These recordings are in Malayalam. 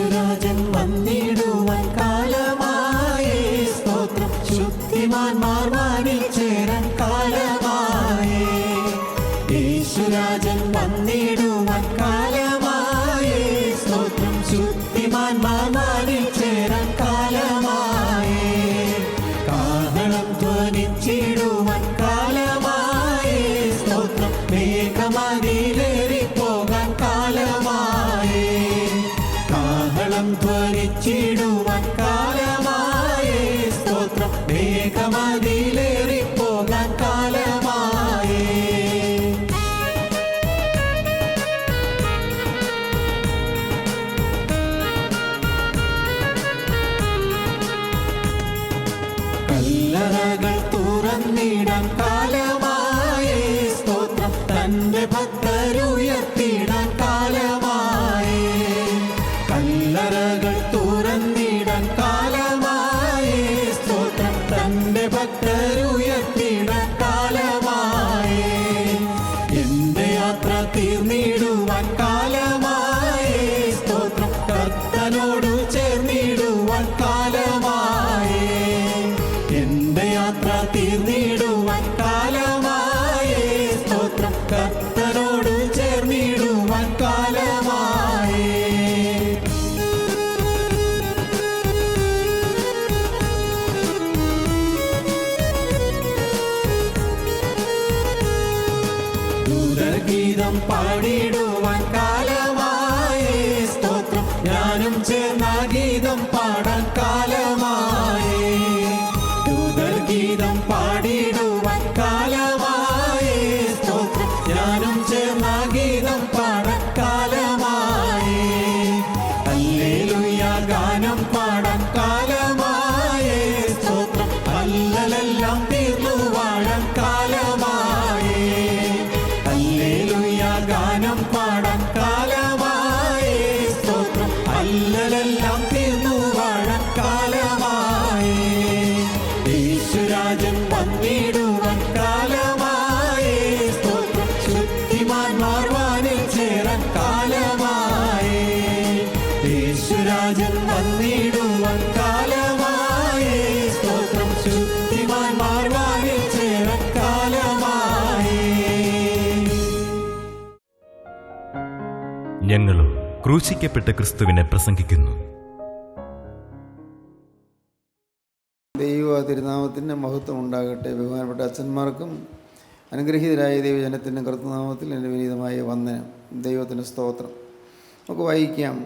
യേശുരാജൻ വന്നിടുവാൻ കാലമായേ സ്തോത്രം. ശുദ്ധിമാന്മാർ വാനിൽ ചേരാൻ കാലമായേ. യേശുരാജൻ വന്നിടുവാൻ കാലമായേ സ്തോത്രം. ശുദ്ധിമാന്മാർ വാനിൽ ചേരാൻ കാലമായേ. കാഹളം ധ്വനിച്ചിടുവാൻ കാലമായേ സ്തോത്രം. മേഘമതിലേറിപ്പോകാൻ കാലമായേ. കാഹളം ധ്വനിച്ചിടുവാൻ കാലമായേ സ്തോത്രം. മേഘമതിലേറിപ്പോകാൻ കാലമായേ. കല്ലറകൾ തുറന്നിടാൻ കാലമായേ സ്തോത്രം. തന്റെ ഭക്തരുയർത്തിടാൻ കാലമായേ. കല്ലറകൾ തുറന്നിടാൻ കാലമായേ സ്തോത്രം. തന്റെ ഭക്തരുയർത്തിടാൻ കാലമായേ. എന്റെ യാത്ര തീർന്നിടുവാൻ കാലമായേ സ്തോത്രം. കർത്തനോടു ചേർന്നിടുവാൻ കാലമായേ. എന്റെ യാത്ര തീർന്നിടുവാൻ കാലമായേ സ്തോത്രം. കർത്തനോടു ചേർന്നിടുവാൻ കാലമായേ. ദൂതഗീതം പാടിടുവാൻ കാലമായേ സ്തോത്രം. ഞാനും ചേർന്ന ഗീതം പാടാൻ കാലമായേ. ദൂതഗീതം പാടിടുവാൻ കാലമായേ സ്തോത്രം. ഞാനും ചേർന്ന ഗീതം പാടാൻ കാലമായേ. ഹല്ലേലൂയ ഗാനം പാടാൻ കാലമായേ സ്തോത്രം. അല്ലലെല്ലാം തീർന്നു വാഴാൻ കാലമായേ. ഹല്ലേലൂയ ഗാനം പാടാൻ കാലമായേ സ്തോത്രം. അല്ലലെല്ലാം തീർന്നു വാഴാൻ കാലമായേ. യേശുരാജൻ വന്നിടുവാൻ കാലമായേ സ്തോത്രം. ശുദ്ധിമാന്മാർ വാനിൽ ചേരാൻ കാലമായേ. യേശുരാജൻ വന്നിടുവാൻ കാലമായേ സ്തോത്രം. ശുദ്ധിമാന്മാർ വാനിൽ ചേരാൻ കാലമായേ. ഞങ്ങളും ക്രൂശിക്കപ്പെട്ട ക്രിസ്തുവിനെ പ്രസംഗിക്കുന്നു. ദൈവ തിരുനാമത്തിൻ്റെ മഹത്വം ഉണ്ടാകട്ടെ. ബഹുമാനപ്പെട്ട അച്ഛന്മാർക്കും അനുഗ്രഹീതരായ ദൈവജനത്തിൻ്റെ കർത്തനാമത്തിൽ എൻ്റെ വിനീതമായ വന്ദനം. ദൈവത്തിന് സ്തോത്രം. നമുക്ക് വായിക്കാം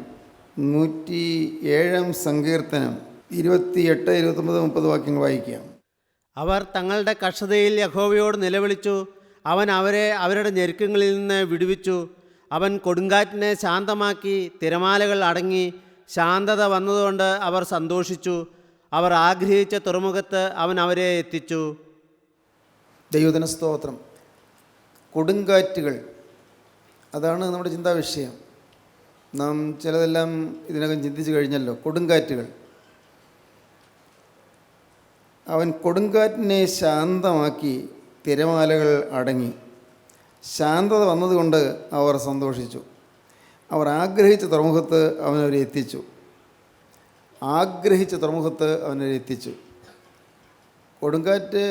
107 സങ്കീർത്തനം 28, 29, 30 വാക്യങ്ങൾ വായിക്കാം. അവർ തങ്ങളുടെ കഷ്ടതയിൽ യഹോവയോട് നിലവിളിച്ചു. അവൻ അവരെ അവരുടെ ഞെരുക്കങ്ങളിൽ നിന്ന് വിടുവിച്ചു. അവൻ കൊടുങ്കാറ്റിനെ ശാന്തമാക്കി. തിരമാലകൾ അടങ്ങി. ശാന്തത വന്നതുകൊണ്ട് അവർ സന്തോഷിച്ചു. അവർ ആഗ്രഹിച്ച തുറമുഖത്ത് അവൻ അവരെ എത്തിച്ചു. ദൈവത്തിന് സ്തോത്രം. കൊടുങ്കാറ്റുകൾ, അതാണ് നമ്മുടെ ചിന്താ വിഷയം. നാം ചിലതെല്ലാം ഇതിനകം ചിന്തിച്ചു കഴിഞ്ഞല്ലോ. കൊടുങ്കാറ്റുകൾ. അവൻ കൊടുങ്കാറ്റിനെ ശാന്തമാക്കി. തിരമാലകൾ അടങ്ങി. ശാന്തത വന്നതുകൊണ്ട് അവർ സന്തോഷിച്ചു. അവർ ആഗ്രഹിച്ച തുറമുഖത്ത് അവനവരെ എത്തിച്ചു. ആഗ്രഹിച്ച തുറമുഖത്ത് അവനവരെ എത്തിച്ചു. കൊടുങ്കാറ്റ്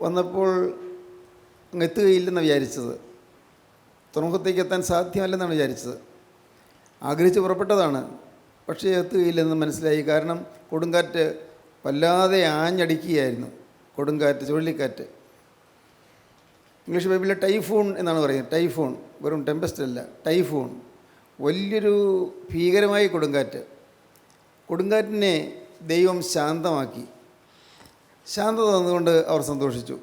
വന്നപ്പോൾ അങ്ങ് എത്തുകയില്ലെന്ന് വിചാരിച്ചത്. തുറമുഖത്തേക്ക് എത്താൻ സാധ്യമല്ലെന്നാണ് വിചാരിച്ചത്. ആഗ്രഹിച്ച് പുറപ്പെട്ടതാണ്, പക്ഷേ എത്തുകയില്ലെന്ന് മനസ്സിലായി. കാരണം കൊടുങ്കാറ്റ് വല്ലാതെ ആഞ്ഞടിക്കുകയായിരുന്നു. കൊടുങ്കാറ്റ്, ചുഴലിക്കാറ്റ്. ഇംഗ്ലീഷ് ബൈബിളിലെ ടൈഫൂൺ എന്നാണ് പറയുന്നത്. ടൈഫൂൺ, വെറും ടെമ്പസ്റ്റ് അല്ല, ടൈഫൂൺ. വലിയൊരു ഭീകരമായ കൊടുങ്കാറ്റ്. കൊടുങ്കാറ്റിനെ ദൈവം ശാന്തമാക്കി. ശാന്തത വന്നുകൊണ്ട് അവർ സന്തോഷിച്ചു.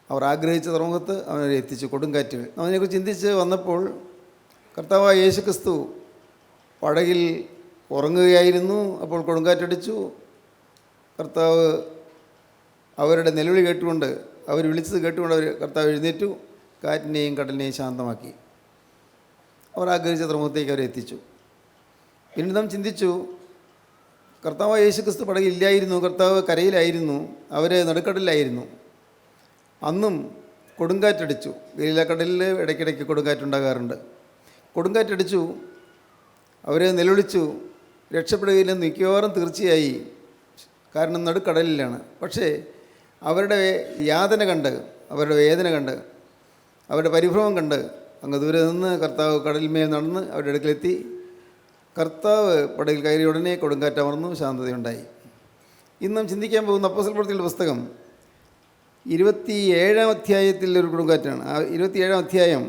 അവർ ആഗ്രഹിച്ച തുറമുഖത്ത് അവനെ എത്തിച്ചു. കൊടുങ്കാറ്റുകൾ. അതിനെക്കുറിച്ച് ചിന്തിച്ച് വന്നപ്പോൾ കർത്താവായ യേശുക്രിസ്തു പടകിൽ ഉറങ്ങുകയായിരുന്നു. അപ്പോൾ കൊടുങ്കാറ്റടിച്ചു. കർത്താവ് അവരുടെ നിലവിളി കേട്ടുകൊണ്ട്, അവർ വിളിച്ചത് കേട്ടുകൊണ്ട് കർത്താവ് എഴുന്നേറ്റു. കാറ്റിനെയും കടലിനെയും ശാന്തമാക്കി. അവർ ആഗ്രഹിച്ച തുറമുഖത്തേക്ക് അവരെ എത്തിച്ചു. പിന്നെ നാം ചിന്തിച്ചു, കർത്താവ് യേശുക്രിസ്തു പടകില്ലായിരുന്നു. കർത്താവ് കരയിലായിരുന്നു. അവർ നടുക്കടലിലായിരുന്നു. അന്നും കൊടുങ്കാറ്റടിച്ചു. ഗലീലക്കടലിൽ ഇടയ്ക്കിടയ്ക്ക് കൊടുങ്കാറ്റുണ്ടാകാറുണ്ട്. കൊടുങ്കാറ്റടിച്ചു. അവർ നിലവിളിച്ചു. രക്ഷപ്പെടുകയില്ലെന്ന് മിക്കവാറും തീർച്ചയായി. കാരണം നടുക്കടലിലാണ്. പക്ഷേ അവരുടെ യാതന കണ്ട്, അവരുടെ വേദന കണ്ട്, അവരുടെ പരിഭ്രമം കണ്ട് അങ്ങ് ദൂരെ നിന്ന് കർത്താവ് കടലിന്മേൽ നടന്ന് അവരുടെ അടുക്കലെത്തി. കർത്താവ് പടകിൽ കയറി ഉടനെ കൊടുങ്കാറ്റമർന്നു, ശാന്തതയുണ്ടായി. ഇന്നും ചിന്തിക്കാൻ പോകുന്ന അപ്പോസ്തല പ്രവൃത്തികളുടെ പുസ്തകം 27-ാം അധ്യായത്തിൽ ഒരു കൊടുങ്കാറ്റാണ്. ആ 27-ാം അധ്യായം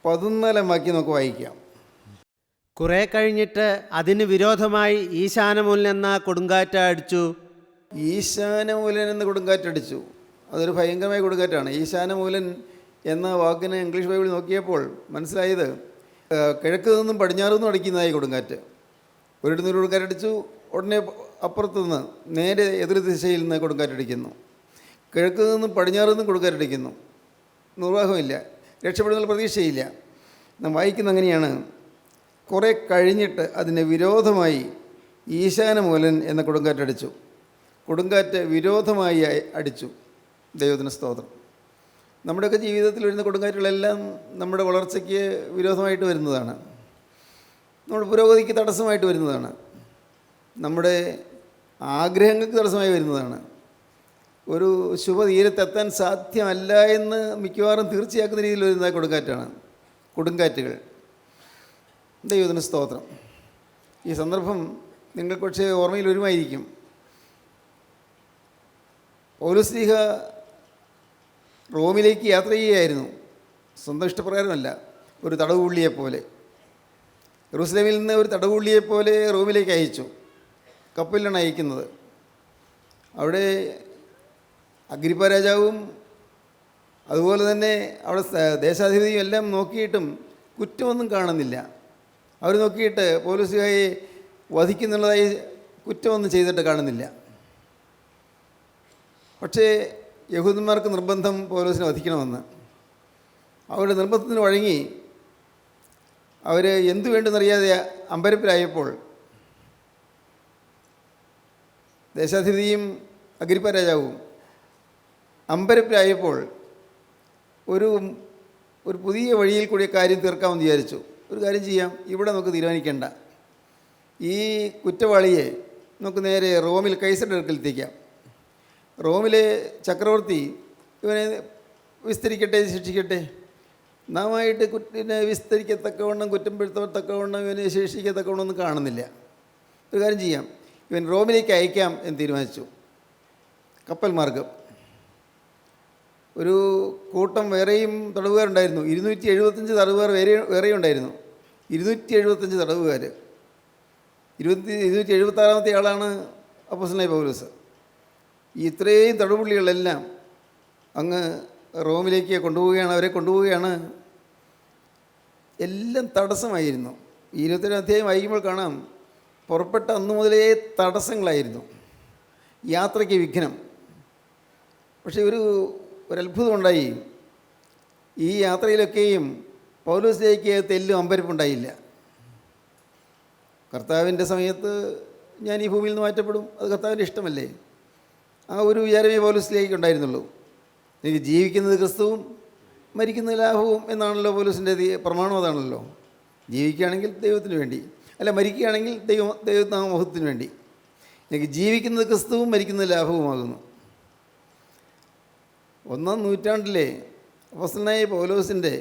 14-ാം വാക്യം നമുക്ക് വായിക്കാം. കുറെ കഴിഞ്ഞിട്ട് അതിന് വിരോധമായി ഈശാനമൂലൻ എന്ന കൊടുങ്കാറ്റ് അടിച്ചു. ഈശാനമൂലൻ എന്ന കൊടുങ്കാറ്റടിച്ചു. അതൊരു ഭയങ്കരമായ കൊടുങ്കാറ്റാണ്. ഈശാനമൂലൻ എന്ന വാക്കിന് ഇംഗ്ലീഷ് ബൈബിളിൽ നോക്കിയപ്പോൾ മനസ്സിലായത് കിഴക്ക് നിന്നും പടിഞ്ഞാറ് നിന്നും അടിക്കുന്നതായി കൊടുങ്കാറ്റ്. ഒരിടത്ത് നിന്ന് കൊടുങ്കാറ്റടിച്ചു, ഉടനെ അപ്പുറത്തുനിന്ന് നേരെ എതിർ ദിശയിൽ നിന്ന് കൊടുങ്കാറ്റടിക്കുന്നു. കിഴക്ക് നിന്നും പടിഞ്ഞാറ് നിന്നും കൊടുങ്കാറ്റടിക്കുന്നു. നിർവാഹമില്ല, രക്ഷപ്പെടുന്നുള്ള പ്രതീക്ഷയില്ല. നാം വായിക്കുന്ന അങ്ങനെയാണ്, കുറേ കഴിഞ്ഞിട്ട് അതിന് വിരോധമായി ഈശാനമൂലൻ എന്ന കൊടുങ്കാറ്റടിച്ചു. കൊടുങ്കാറ്റ് വിരോധമായി അടിച്ചു. ദൈവത്തിന് സ്തോത്രം. നമ്മുടെയൊക്കെ ജീവിതത്തിൽ വരുന്ന കൊടുങ്കാറ്റുകളെല്ലാം നമ്മുടെ വളർച്ചയ്ക്ക് വിരോധമായിട്ട് വരുന്നതാണ്. നമ്മുടെ പുരോഗതിക്ക് തടസ്സമായിട്ട് വരുന്നതാണ്. നമ്മുടെ ആഗ്രഹങ്ങൾക്ക് തടസ്സമായി വരുന്നതാണ്. ഒരു ശുഭതീരത്തെത്താൻ സാധ്യമല്ല എന്ന് മിക്കവാറും തീർച്ചയാക്കുന്ന രീതിയിൽ വരുന്ന കൊടുങ്കാറ്റാണ് കൊടുങ്കാറ്റുകൾ. ദൈവത്തിന് സ്തോത്രം. ഈ സന്ദർഭം നിങ്ങൾക്ക് പക്ഷേ ഓർമ്മയിൽ വരുമായിരിക്കും. പൗലോസ്ലീഹ റോമിലേക്ക് യാത്ര ചെയ്യുകയായിരുന്നു. സ്വന്തം ഇഷ്ടപ്രകാരമല്ല, ഒരു തടവുപുള്ളിയെപ്പോലെ. യെരൂശലേമിൽ നിന്ന് ഒരു തടവുപുള്ളിയെപ്പോലെ റോമിലേക്ക് അയച്ചു. കപ്പലിലാണ് അയക്കുന്നത്. അവിടെ അഗ്രിപ്പ രാജാവും അതുപോലെ തന്നെ അവിടെ ദേശാധിപതിയും എല്ലാം നോക്കിയിട്ടും കുറ്റമൊന്നും കാണുന്നില്ല. അവർ നോക്കിയിട്ട് പൗലോസ്ലീഹയെ വധിക്കുന്നുള്ളതായി കുറ്റമൊന്നും ചെയ്തിട്ട് കാണുന്നില്ല. പക്ഷേ യഹൂദന്മാർക്ക് നിർബന്ധം പൗലോസിനെ വധിക്കണമെന്ന്. അവരുടെ നിർബന്ധത്തിന് വഴങ്ങി അവർ എന്തു വേണ്ടെന്നറിയാതെ അമ്പരപ്പിലായപ്പോൾ ദേശാധിപതിയും അഗ്രിപ്പ രാജാവും അമ്പരപ്പിലായപ്പോൾ ഒരു പുതിയ വഴിയിൽ കൂടി കാര്യം തീർക്കാമെന്ന് വിചാരിച്ചു. ഒരു കാര്യം ചെയ്യാം, ഇവിടെ നമുക്ക് തീരുമാനിക്കേണ്ട, ഈ കുറ്റവാളിയെ നമുക്ക് നേരെ റോമിൽ കൈസറുടെ അടുക്കലെത്തിക്കാം. റോമിലെ ചക്രവർത്തി ഇവനെ വിസ്തരിക്കട്ടെ, ശിക്ഷിക്കട്ടെ. നാമായിട്ട് കുറ്റിനെ വിസ്തരിക്കത്തക്കവണ്ണം, കുറ്റം പെടുത്തത്തക്കവണ്ണം, ഇവനെ ശിക്ഷിക്കത്തക്കവണ്ണം ഒന്നും കാണുന്നില്ല. ഒരു കാര്യം ചെയ്യാം, ഇവൻ റോമിലേക്ക് അയക്കാം എന്ന് തീരുമാനിച്ചു. കപ്പൽ മാർഗം ഒരു കൂട്ടം വേറെയും തടവുകാരുണ്ടായിരുന്നു. 275 തടവുകാർ വേറെയും ഉണ്ടായിരുന്നു. 275 തടവുകാർ. 276-ാമത്തെ ആളാണ് അപ്പോസ്തലനായ പൗലോസ്. ഇത്രയും തടവുപുള്ളികളെല്ലാം അങ്ങ് റോമിലേക്ക് കൊണ്ടുപോവുകയാണ്, അവരെ കൊണ്ടുപോവുകയാണ്. എല്ലാം തടസ്സമായിരുന്നു. 27-ാം അധ്യായം വായിക്കുമ്പോൾ കാണാം, പുറപ്പെട്ട അന്നു മുതലേ തടസ്സങ്ങളായിരുന്നു, യാത്രയ്ക്ക് വിഘ്നം. പക്ഷേ ഒരു അത്ഭുതമുണ്ടായി. ഈ യാത്രയിലൊക്കെയും പൗലോസിലേക്ക് തെല്ലും അമ്പരപ്പുണ്ടായില്ല. കർത്താവിൻ്റെ സമയത്ത് ഞാൻ ഈ ഭൂമിയിൽ നിന്ന് മാറ്റപ്പെടും, അത് കർത്താവിൻ്റെ ഇഷ്ടമല്ലേ, ആ ഒരു വിചാരമേ പൗലോസിലേക്ക് ഉണ്ടായിരുന്നുള്ളൂ. എനിക്ക് ജീവിക്കുന്നത് ക്രിസ്തുവും മരിക്കുന്നത് ലാഭവും എന്നാണല്ലോ പൗലോസിൻ്റെ പ്രമാണം. അതാണല്ലോ, ജീവിക്കുകയാണെങ്കിൽ ദൈവത്തിന് വേണ്ടി, അല്ല മരിക്കുകയാണെങ്കിൽ ദൈവനാമത്തിന് വേണ്ടി. എനിക്ക് ജീവിക്കുന്നത് ക്രിസ്തുവും മരിക്കുന്നത് ലാഭവുമാകുന്നു. 1-ാം നൂറ്റാണ്ടിലെ അപ്പോസ്തലനായ പൗലോസിൻ്റെ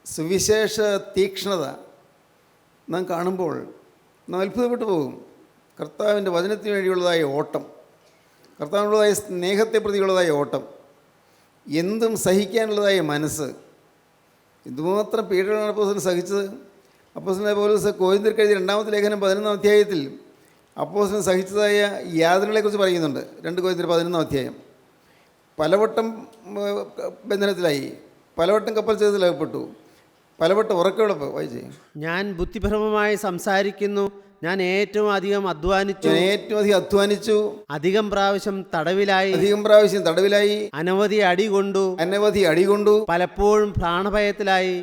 സുവിശേഷ തീക്ഷ്ണത നാം കാണുമ്പോൾ നാം അത്ഭുതപ്പെട്ടു പോകും. കർത്താവിൻ്റെ വചനത്തിന് വേണ്ടിയുള്ളതായ ഓട്ടം, കർത്താവിനുള്ളതായ സ്നേഹത്തെ പ്രതിയുള്ളതായ ഓട്ടം, എന്തും സഹിക്കാനുള്ളതായ മനസ്സ്. ഇതുമാത്രം പീഡനമാണ് അപ്പോസ്തലൻ സഹിച്ചത്. അപ്പോസ്തലനായ പൗലോസ് കൊരിന്ത്യർക്ക് എഴുതിയ 2-ാമത്തെ ലേഖനം 11-ാം അധ്യായത്തിൽ അപ്പോസ്തലൻ സഹിച്ചതായ യാതനകളെക്കുറിച്ച് പറയുന്നുണ്ട്. 2 കൊരിന്ത്യർ 11-ാം അധ്യായം. പലവട്ടം ബന്ധനത്തിലായി, പലവട്ടം കപ്പൽ ചെയ്തതിലകപ്പെട്ടു, പലവട്ടം ഉറക്കവിളപ്പ് വായിച്ചേ. ഞാൻ ബുദ്ധിഭ്രമമായി സംസാരിക്കുന്നു, ഞാൻ ഏറ്റവും അധികം അധ്വാനിച്ചു, അധികം പ്രാവശ്യം തടവിലായി, അനവധി അടികൊണ്ടു, പലപ്പോഴും പ്രാണഭയത്തിലായി.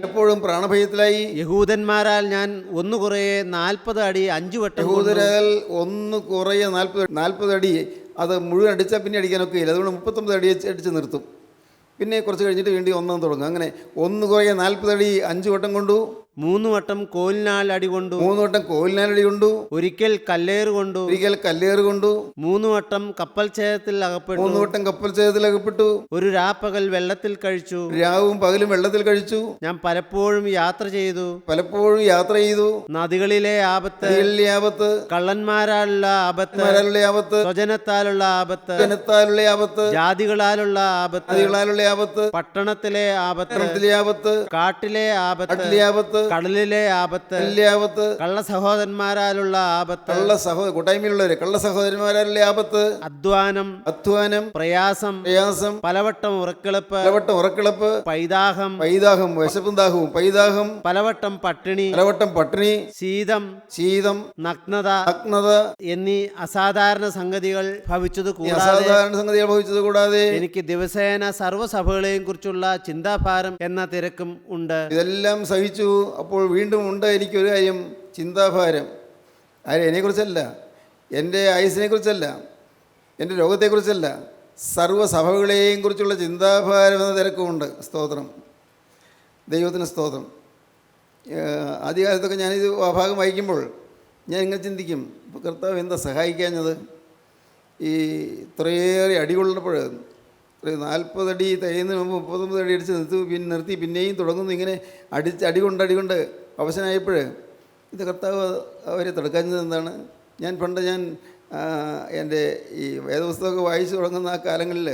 യഹൂദന്മാരാൽ ഞാൻ ഒന്ന് കുറയെ 40 അടി 5 വട്ടം. യഹൂദരാൽ ഒന്ന് കുറയെ 40 അടി, അത് മുഴുവൻ അടിച്ചാൽ പിന്നെ അടിക്കാനൊക്കെ ഇല്ല. അതുകൊണ്ട് 39 അടി അടിച്ച് നിർത്തും. പിന്നെ കുറച്ച് കഴിഞ്ഞിട്ട് വീണ്ടും 1 തുടങ്ങും. അങ്ങനെ ഒന്ന് കുറയെ 40 അടി 5 വട്ടം കൊണ്ടു. 3 വട്ടം കോലിനാൽ അടികൊണ്ടു. 3 വട്ടം കോലിനാലടി കൊണ്ടു. ഒരിക്കൽ കല്ലേറ് കൊണ്ടു. ഒരിക്കൽ കല്ലേറ് കൊണ്ടു. 3 വട്ടം കപ്പൽ ഛേദത്തിൽ അകപ്പെട്ടു. 3 വട്ടം കപ്പൽ ഛേദത്തിൽ അകപ്പെട്ടു. ഒരു രാപ്പകൽ വെള്ളത്തിൽ കഴിച്ചു. രാവും പകലും വെള്ളത്തിൽ കഴിച്ചു. ഞാൻ പലപ്പോഴും യാത്ര ചെയ്തു. പലപ്പോഴും യാത്ര ചെയ്തു. നദികളിലെ ആപത്ത്, നദികളിലെ ആപത്ത്, കള്ളന്മാരാലുള്ള ആപത്ത്, ആപത്ത്, സ്വജനത്താലുള്ള ആപത്ത്, ജനത്താലുള്ള ആപത്ത്, ജാതികളാലുള്ള ആപത്ത്, നദികളാലുള്ള ആപത്ത്, പട്ടണത്തിലെ ആപത്ത്, ആപത്ത്, കാട്ടിലെ ആപത്ത്, ആപത്ത്, കടലിലെ ആപത്ത്, ആപത്ത്, കള്ള സഹോദരന്മാരാലുള്ള ആപത്ത്, കൂട്ടായ്മയിലുള്ളവര് കള്ള സഹോദരന്മാരാലുള്ള ആപത്ത്, അധ്വാനം, പ്രയാസം, പലവട്ടം ഉറക്കിളപ്പ്, പൈതാഹം, വിശപ്പും ദാഹവും, പൈതാഹം, പലവട്ടം പട്ടിണി, ശീതം, നഗ്നത എന്നീ അസാധാരണ സംഗതികൾ ഭവിച്ചത് കൂടാതെ എനിക്ക് ദിവസേന സർവ്വസഭകളെയും കുറിച്ചുള്ള ചിന്താഭാരം എന്ന തിരക്കും ഉണ്ട്. ഇതെല്ലാം സഹിച്ചു. അപ്പോൾ വീണ്ടും ഉണ്ട് എനിക്കൊരു കാര്യം, ചിന്താഭാരം. എന്നെക്കുറിച്ചല്ല, എൻ്റെ ആയുസിനെ കുറിച്ചല്ല, എൻ്റെ രോഗത്തെക്കുറിച്ചല്ല, സർവ്വസഭകളെയും കുറിച്ചുള്ള ചിന്താഭാരം എന്ന തിരക്കുമുണ്ട്. സ്തോത്രം, ദൈവത്തിന് സ്തോത്രം. ആദ്യകാലത്തൊക്കെ ഞാനിത് ഭാഗം വായിക്കുമ്പോൾ ഞാൻ ഇങ്ങനെ ചിന്തിക്കും, ഇപ്പോൾ കർത്താവ് എന്താ സഹായിക്കാഞ്ഞത്? ഈ ഇത്രയേറെ അടികൊള്ളപ്പോൾ 40 അടി തയ്യുന്നതിന് മുമ്പ് 39 അടി അടിച്ച് നിർത്തി പിന്നെയും തുടങ്ങുന്നു. ഇങ്ങനെ അടികൊണ്ട് അവസാനമായപ്പോൾ ഇത് കർത്താവ് അവരെ തടുക്കാഞ്ഞത് എന്താണ്? ഞാൻ എൻ്റെ ഈ വേദപുസ്തകമൊക്കെ വായിച്ചു തുടങ്ങുന്ന ആ കാലങ്ങളിൽ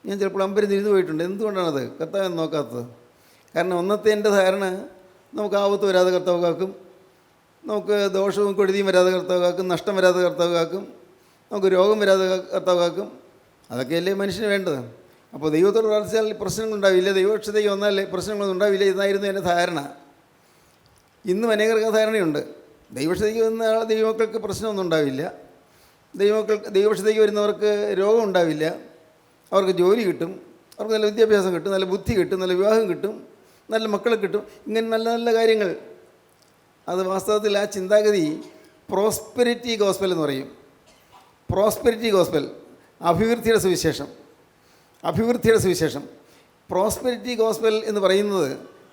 ഞാൻ ചിലപ്പോൾ അമ്പരം തിരിഞ്ഞു പോയിട്ടുണ്ട്. എന്തുകൊണ്ടാണത് കർത്താവ് നോക്കാത്തത്? കാരണം ഒന്നത്തെ എൻ്റെ ധാരണ, നമുക്ക് ആപത്ത് വരാതെ കർത്താവ് കാക്കും, നമുക്ക് ദോഷവും കൊഴുതിയും വരാതെ കർത്താവ് കാക്കും, നഷ്ടം വരാതെ കർത്താവ് കാക്കും, നമുക്ക് രോഗം വരാതെ കർത്താവ് കാക്കും. അതൊക്കെയല്ലേ മനുഷ്യന് വേണ്ടത്. അപ്പോൾ ദൈവത്തോട് പ്രാർത്ഥിച്ചാൽ പ്രശ്നങ്ങളുണ്ടാവില്ല, ദൈവക്ഷതയ്ക്ക് വന്നാൽ പ്രശ്നങ്ങളൊന്നും ഉണ്ടാവില്ല എന്നായിരുന്നു എൻ്റെ ധാരണ. ഇന്നും അനേകർക്ക് ധാരണയുണ്ട്, ദൈവക്ഷതയ്ക്ക് വന്ന ദൈവമക്കൾക്ക് പ്രശ്നമൊന്നും ഉണ്ടാവില്ല, ദൈവക്ഷതയ്ക്ക് വരുന്നവർക്ക് രോഗം ഉണ്ടാവില്ല, അവർക്ക് ജോലി കിട്ടും, അവർക്ക് നല്ല വിദ്യാഭ്യാസം കിട്ടും, നല്ല ബുദ്ധി കിട്ടും, നല്ല വിവാഹം കിട്ടും, നല്ല മക്കളെ കിട്ടും, ഇങ്ങനെ നല്ല നല്ല കാര്യങ്ങൾ. അത് വാസ്തവത്തിൽ ആ ചിന്താഗതി പ്രോസ്പെരിറ്റി ഗോസ്പൽ എന്ന് പറയും. പ്രോസ്പെരിറ്റി ഗോസ്പൽ, അഭിവൃദ്ധിയുടെ സുവിശേഷം. പ്രോസ്പെരിറ്റി ഗോസ്പൽ എന്ന് പറയുന്നത്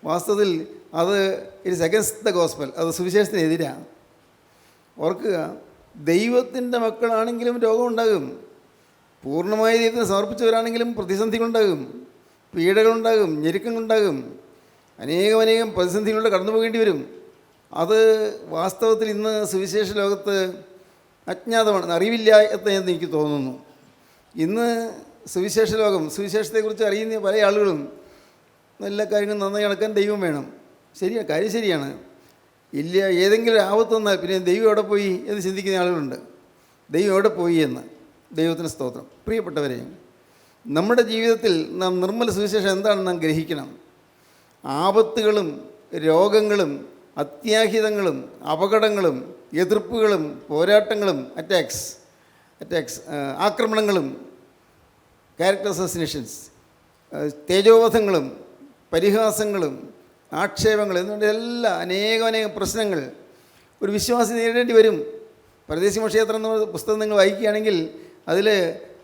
വാസ്തവത്തിൽ അത് ഇറ്റ്സ് അഗൻസ്റ്റ് ദ ഗോസ്പൽ, അത് സുവിശേഷത്തിനെതിരാണ്. ഓർക്കുക, ദൈവത്തിൻ്റെ മക്കളാണെങ്കിലും രോഗമുണ്ടാകും, പൂർണ്ണമായ ദൈവത്തിന് സമർപ്പിച്ചവരാണെങ്കിലും പ്രതിസന്ധികളുണ്ടാകും, പീഡകളുണ്ടാകും, ഞെരുക്കങ്ങളുണ്ടാകും, അനേകം പ്രതിസന്ധികളിലൂടെ കടന്നു പോകേണ്ടി വരും. അത് വാസ്തവത്തിൽ ഇന്ന് സുവിശേഷ ലോകത്ത് അജ്ഞാതമാണ്, അറിവില്ല എന്ന് എനിക്ക് തോന്നുന്നു. ഇന്ന് സുവിശേഷ ലോകം, സുവിശേഷത്തെക്കുറിച്ച് അറിയുന്ന പല ആളുകളും എല്ലാ കാര്യങ്ങളും നന്നായി നടക്കാൻ ദൈവം വേണം. കാര്യം ശരിയാണ്. ഇല്ല, ഏതെങ്കിലും ആപത്ത് വന്നാൽ പിന്നെ ദൈവം എവിടെ പോയി എന്ന് ചിന്തിക്കുന്ന ആളുകളുണ്ട്. ദൈവം എവിടെ പോയി എന്ന്. ദൈവത്തിന് സ്തോത്രം. പ്രിയപ്പെട്ടവരെ, നമ്മുടെ ജീവിതത്തിൽ നാം നിർമ്മല സുവിശേഷം എന്താണെന്ന് നാം ഗ്രഹിക്കണം. ആപത്തുകളും രോഗങ്ങളും അത്യാഹിതങ്ങളും അപകടങ്ങളും എതിർപ്പുകളും പോരാട്ടങ്ങളും അറ്റാക്സ് ആക്രമണങ്ങളും ക്യാരക്ടർ അസസിനേഷൻസ്, തേജോവധങ്ങളും പരിഹാസങ്ങളും ആക്ഷേപങ്ങളും എന്നുകൊണ്ട് എല്ലാ അനേകം പ്രശ്നങ്ങൾ ഒരു വിശ്വാസി നേരിടേണ്ടി വരും. പരദേശി മോക്ഷയാത്ര എന്ന പുസ്തകം നിങ്ങൾ വായിക്കുകയാണെങ്കിൽ അതിൽ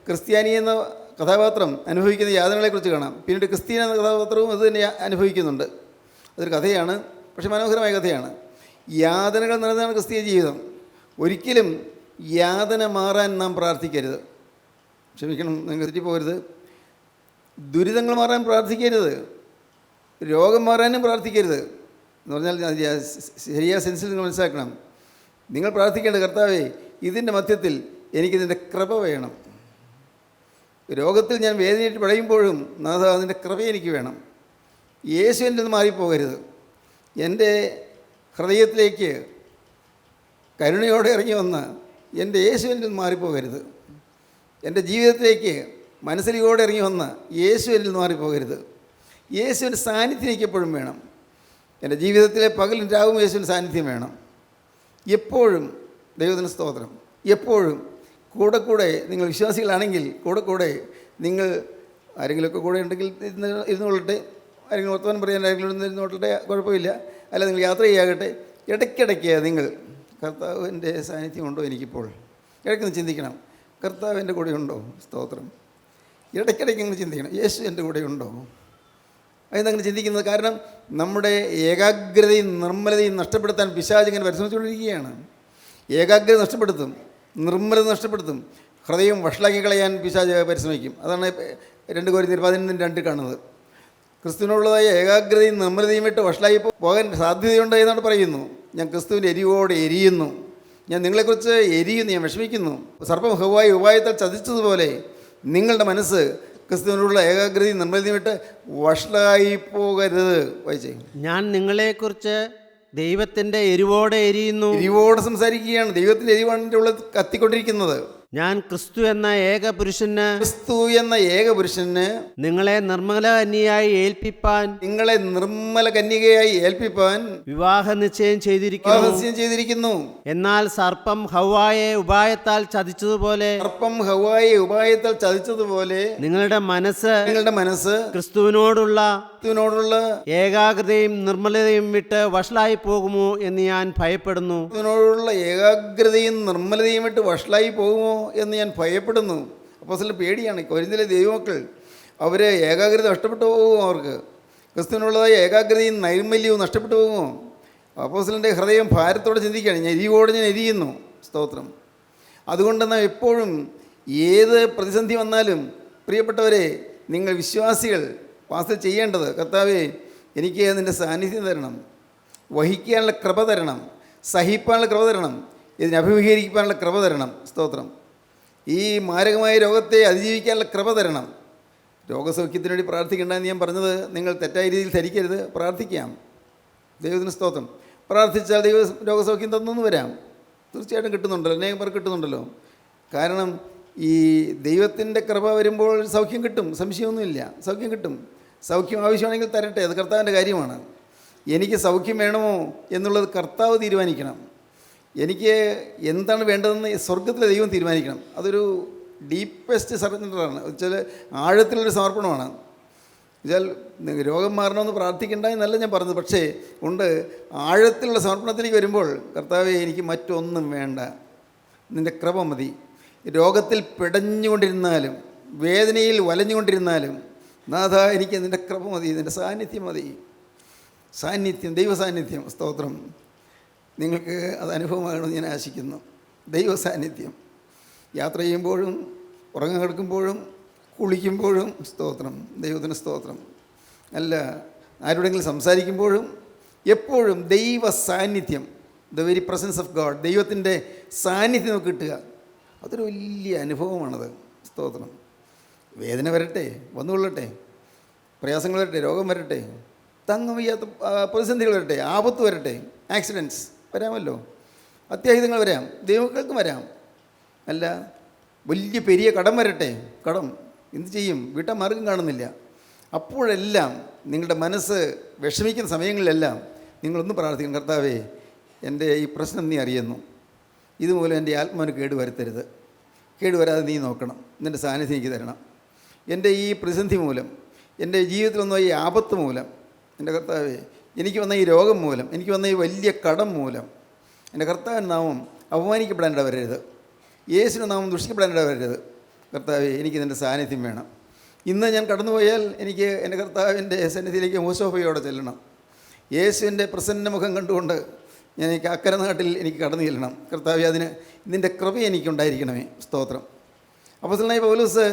ക്രിസ്ത്യാനി എന്ന കഥാപാത്രം അനുഭവിക്കുന്ന യാതനകളെക്കുറിച്ച് കാണാം. പിന്നീട് ക്രിസ്ത്യൻ എന്ന കഥാപാത്രവും അത് തന്നെ അനുഭവിക്കുന്നുണ്ട്. അതൊരു കഥയാണ്, പക്ഷെ മനോഹരമായ കഥയാണ്. യാതനകൾ നിറഞ്ഞാണ് ക്രിസ്തീയ ജീവിതം. ഒരിക്കലും യാതന മാറാൻ നാം പ്രാർത്ഥിക്കരുത്. ക്ഷമിക്കണം, നിങ്ങൾ തെറ്റിപ്പോകരുത്. ദുരിതങ്ങൾ മാറാൻ പ്രാർത്ഥിക്കരുത്, രോഗം മാറാനും പ്രാർത്ഥിക്കരുത്. എന്ന് പറഞ്ഞാൽ ശരിയായ സെൻസിൽ നിങ്ങൾ മനസ്സിലാക്കണം. നിങ്ങൾ പ്രാർത്ഥിക്കേണ്ട, കർത്താവേ, ഇതിൻ്റെ മധ്യത്തിൽ എനിക്കിതിൻ്റെ കൃപ വേണം. രോഗത്തിൽ ഞാൻ വേദനയിട്ട് പിടയുമ്പോഴും നാഥ, അതിൻ്റെ കൃപ എനിക്ക് വേണം. യേശു എൻ്റെ നിന്ന് മാറിപ്പോകരുത്. എൻ്റെ ഹൃദയത്തിലേക്ക് കരുണയോടെ ഇറങ്ങി വന്ന് എൻ്റെ യേശു എൻ്റെ നിന്ന് മാറിപ്പോകരുത്. എൻ്റെ ജീവിതത്തിലേക്ക് മനസ്സിലോടെ ഇറങ്ങി വന്ന് യേശു എന്നിൽ നിന്ന് മാറിപ്പോകരുത്. യേശുവിൻ്റെ സാന്നിധ്യം എനിക്ക് എപ്പോഴും വേണം. എൻ്റെ ജീവിതത്തിലെ പകലും രാവും യേശുവിൻ്റെ സാന്നിധ്യം വേണം എപ്പോഴും. ദൈവത്തിന് സ്തോത്രം. എപ്പോഴും കൂടെ നിങ്ങൾ വിശ്വാസികളാണെങ്കിൽ കൂടെ നിങ്ങൾ ആരെങ്കിലുമൊക്കെ കൂടെ ഉണ്ടെങ്കിൽ ഇരുന്നുകൊള്ളട്ടെ, ആരെങ്കിലും വർത്തമാനം പറയാൻ ആരെങ്കിലും ഇരുന്നോട്ടെ, കുഴപ്പമില്ല. അല്ല, നിങ്ങൾ യാത്ര ചെയ്യാകട്ടെ. ഇടയ്ക്കിടയ്ക്ക് നിങ്ങൾ കർത്താവിൻ്റെ സാന്നിധ്യമുണ്ടോ എനിക്കിപ്പോൾ? ഇടയ്ക്കൊന്ന് ചിന്തിക്കണം, കർത്താവ് എൻ്റെ കൂടെ ഉണ്ടോ? സ്തോത്രം. ഇടയ്ക്കിടയ്ക്ക് നിങ്ങൾ ചിന്തിക്കണം, യേശു എൻ്റെ കൂടെ ഉണ്ടോ? അതെന്തങ്ങനെ ചിന്തിക്കുന്നത്? കാരണം നമ്മുടെ ഏകാഗ്രതയും നിർമ്മലതയും നഷ്ടപ്പെടുത്താൻ പിശാച് ഇങ്ങനെ പരിശ്രമിച്ചുകൊണ്ടിരിക്കുകയാണ്. ഏകാഗ്രത നഷ്ടപ്പെടുത്തും, നിർമ്മലത നഷ്ടപ്പെടുത്തും, ഹൃദയം വഷളാക്കി കളയാൻ പിശാച് പരിശ്രമിക്കും. അതാണ് 2 കൊരിന്ത്യർ 11:2 കാണുന്നത്. ക്രിസ്തുവിനുള്ളതായ ഏകാഗ്രതയും നിർമ്മലതയും വിട്ട് വഷളായി പോകാൻ സാധ്യതയുണ്ട് എന്നാണ് പറയുന്നു. ഞാൻ ക്രിസ്തുവിൻ്റെ എരിവോടെ എരിയുന്നു, ഞാൻ നിങ്ങളെക്കുറിച്ച് എരിയുന്നു, ഞാൻ വിഷമിക്കുന്നു. സർപ്പം ഹവ്വായി ഉപായത്താൽ ചതിച്ചതുപോലെ നിങ്ങളുടെ മനസ്സ് ക്രിസ്തുവിനുള്ള ഏകാഗ്രതയും നിർമ്മലതയും വിട്ട് വഷളായി പോകരുത്. വായിച്ചേ. ഞാൻ നിങ്ങളെക്കുറിച്ച് ദൈവത്തിൻ്റെ എരിവോടെ എരിയുന്നു. എരിവോടെ സംസാരിക്കുകയാണ്. ദൈവത്തിൻ്റെ എരിവാണ് എൻ്റെ ഉള്ളിൽ കത്തിക്കൊണ്ടിരിക്കുന്നത്. ഞാൻ ക്രിസ്തു എന്ന ഏക പുരുഷന് നിങ്ങളെ നിർമ്മല കന്യയായി ഏൽപ്പിപ്പാൻ വിവാഹ നിശ്ചയം ചെയ്തിരിക്കുന്നു. എന്നാൽ സർപ്പം ഹവ്വായെ ഉപായത്താൽ ചതിച്ചതുപോലെ നിങ്ങളുടെ മനസ്സ് ക്രിസ്തുവിനോടുള്ള ഏകാഗ്രതയും നിർമ്മലതയും വിട്ട് വഷളായി പോകുമോ എന്ന് ഞാൻ ഭയപ്പെടുന്നു. എന്ന് ഞാൻ ഭയപ്പെടുന്നു. അപ്പോസ്തലന് പേടിയാണ്. കൊരിന്ത്യയിലെ ദൈവമക്കൾ അവർ ഏകാഗ്രത നഷ്ടപ്പെട്ടു പോകുമോ? അവർക്ക് ക്രിസ്തുവിനുള്ളതായ ഏകാഗ്രതയും നൈർമല്യവും നഷ്ടപ്പെട്ടു പോകുമോ? അപ്പോസ്തലൻ്റെ ഹൃദയം ഭാരത്തോടെ ചിന്തിക്കുകയാണ്, ഞാൻ എരിയുന്നു. സ്തോത്രം. അതുകൊണ്ട് നാം എപ്പോഴും ഏത് പ്രതിസന്ധി വന്നാലും പ്രിയപ്പെട്ടവരെ, നിങ്ങൾ വിശ്വാസികൾ വാസ്തവം ചെയ്യേണ്ടത്, കർത്താവേ എനിക്ക് നിൻ്റെ സാന്നിധ്യം തരണം, വഹിക്കാനുള്ള കൃപ തരണം, സഹിപ്പാനുള്ള കൃപ തരണം, ഇതിനെ അഭിമുഖീകരിക്കാനുള്ള കൃപ തരണം. സ്തോത്രം. ഈ മാരകമായ രോഗത്തെ അതിജീവിക്കാനുള്ള കൃപ തരണം. രോഗസൗഖ്യത്തിന് വേണ്ടി പ്രാർത്ഥിക്കേണ്ടെന്ന് ഞാൻ പറഞ്ഞത് നിങ്ങൾ തെറ്റായ രീതിയിൽ ധരിക്കരുത്. പ്രാർത്ഥിക്കാം, ദൈവത്തിന് സ്തോത്രം. പ്രാർത്ഥിച്ചാൽ ദൈവ രോഗസൗഖ്യം തന്നെന്ന് വരാം. തീർച്ചയായിട്ടും കിട്ടുന്നുണ്ടല്ലോ, അനേകം പേർക്ക് കിട്ടുന്നുണ്ടല്ലോ. കാരണം ഈ ദൈവത്തിൻ്റെ കൃപ വരുമ്പോൾ സൗഖ്യം കിട്ടും, സംശയമൊന്നുമില്ല. സൗഖ്യം കിട്ടും. സൗഖ്യം ആവശ്യമാണെങ്കിൽ തരട്ടെ, അത് കർത്താവിൻ്റെ കാര്യമാണ്. എനിക്ക് സൗഖ്യം വേണമോ എന്നുള്ളത് കർത്താവ് തീരുമാനിക്കണം. എനിക്ക് എന്താണ് വേണ്ടതെന്ന് സ്വർഗത്തിലെ ദൈവം തീരുമാനിക്കണം. അതൊരു ഡീപ്പസ്റ്റ് സറണ്ടറാണ്. വെച്ചാൽ ആഴത്തിലൊരു സമർപ്പണമാണ്. വെച്ചാൽ രോഗം മാറണമെന്ന് പ്രാർത്ഥിക്കേണ്ട എന്നല്ല ഞാൻ പറഞ്ഞത്, പക്ഷേ ഉണ്ട് ആഴത്തിലുള്ള സമർപ്പണത്തിലേക്ക് വരുമ്പോൾ, കർത്താവേ എനിക്ക് മറ്റൊന്നും വേണ്ട, നിൻ്റെ കൃപ മതി. രോഗത്തിൽ പിടഞ്ഞുകൊണ്ടിരുന്നാലും വേദനയിൽ വലഞ്ഞുകൊണ്ടിരുന്നാലും നാഥ എനിക്ക് നിൻ്റെ കൃപ മതി, നിൻ്റെ സാന്നിധ്യം മതി. സാന്നിധ്യം, ദൈവ സാന്നിധ്യം. സ്തോത്രം. നിങ്ങൾക്ക് അത് അനുഭവമാകണമെന്ന് ഞാൻ ആശിക്കുന്നു. ദൈവ സാന്നിധ്യം യാത്ര ചെയ്യുമ്പോഴും ഉറങ്ങാൻ കിടക്കുമ്പോഴും കുളിക്കുമ്പോഴും സ്തോത്രം, ദൈവത്തിന് സ്തോത്രം. അല്ല ആരോടെങ്കിലും സംസാരിക്കുമ്പോഴും എപ്പോഴും ദൈവ സാന്നിധ്യം, the very presence of God, ദൈവത്തിൻ്റെ സാന്നിധ്യം നമുക്ക് കിട്ടുക, അതൊരു വലിയ അനുഭവമാണത്. സ്തോത്രം. വേദന വരട്ടെ, വന്നുകൊള്ളട്ടെ, പ്രയാസങ്ങൾ വരട്ടെ, രോഗം വരട്ടെ, തങ്ങം വയ്യാത്ത പ്രതിസന്ധികൾ വരട്ടെ, ആപത്ത് വരട്ടെ, ആക്സിഡൻറ്റ്സ് വരാമല്ലോ, അത്യാഹിതങ്ങൾ വരാം, ദൈവങ്ങൾക്കും വരാം. അല്ല വലിയ പെരിയ കടം വരട്ടെ, കടം എന്ത് ചെയ്യും, വീട്ടാൻ മാർഗം കാണുന്നില്ല. അപ്പോഴെല്ലാം നിങ്ങളുടെ മനസ്സ് വിഷമിക്കുന്ന സമയങ്ങളിലെല്ലാം നിങ്ങളൊന്ന് പ്രാർത്ഥിക്കണം, കർത്താവേ എൻ്റെ ഈ പ്രശ്നം നീ അറിയുന്നു, ഇതുമൂലം എൻ്റെ ആത്മാവിന് കേടുവരുത്തരുത്, കേടുവരാതെ നീ നോക്കണം, നിൻ്റെ സാന്നിധ്യം എനിക്ക് തരണം. എൻ്റെ ഈ പ്രതിസന്ധി മൂലം, എൻ്റെ ജീവിതത്തിലൊന്നും ഈ ആപത്ത് മൂലം, എൻ്റെ കർത്താവേ എനിക്ക് വന്ന ഈ രോഗം മൂലം, എനിക്ക് വന്ന ഈ വലിയ കടം മൂലം എൻ്റെ കർത്താവിൻ്റെ നാമം അപമാനിക്കപ്പെടാനിട വരരുത്, യേശുവിൻ്റെ നാമം ദുഷിക്കപ്പെടാനിട വരരുത്. കർത്താവേ എനിക്ക് നിൻ്റെ സാന്നിധ്യം വേണം. ഇന്ന് ഞാൻ കടന്നുപോയാൽ എനിക്ക് എൻ്റെ കർത്താവിൻ്റെ സന്നിധിയിലേക്ക് മോശോഭയോടെ ചെല്ലണം. യേശുവിൻ്റെ പ്രസന്ന മുഖം കണ്ടുകൊണ്ട് ഞാൻ എനിക്ക് അക്കരെ നാട്ടിൽ എനിക്ക് കടന്നു ചെല്ലണം. കർത്താവേ അതിന് നിൻ്റെ കൃപ എനിക്കുണ്ടായിരിക്കണമേ. സ്തോത്രം. അപ്പോസ്തലനായ പൗലോസ്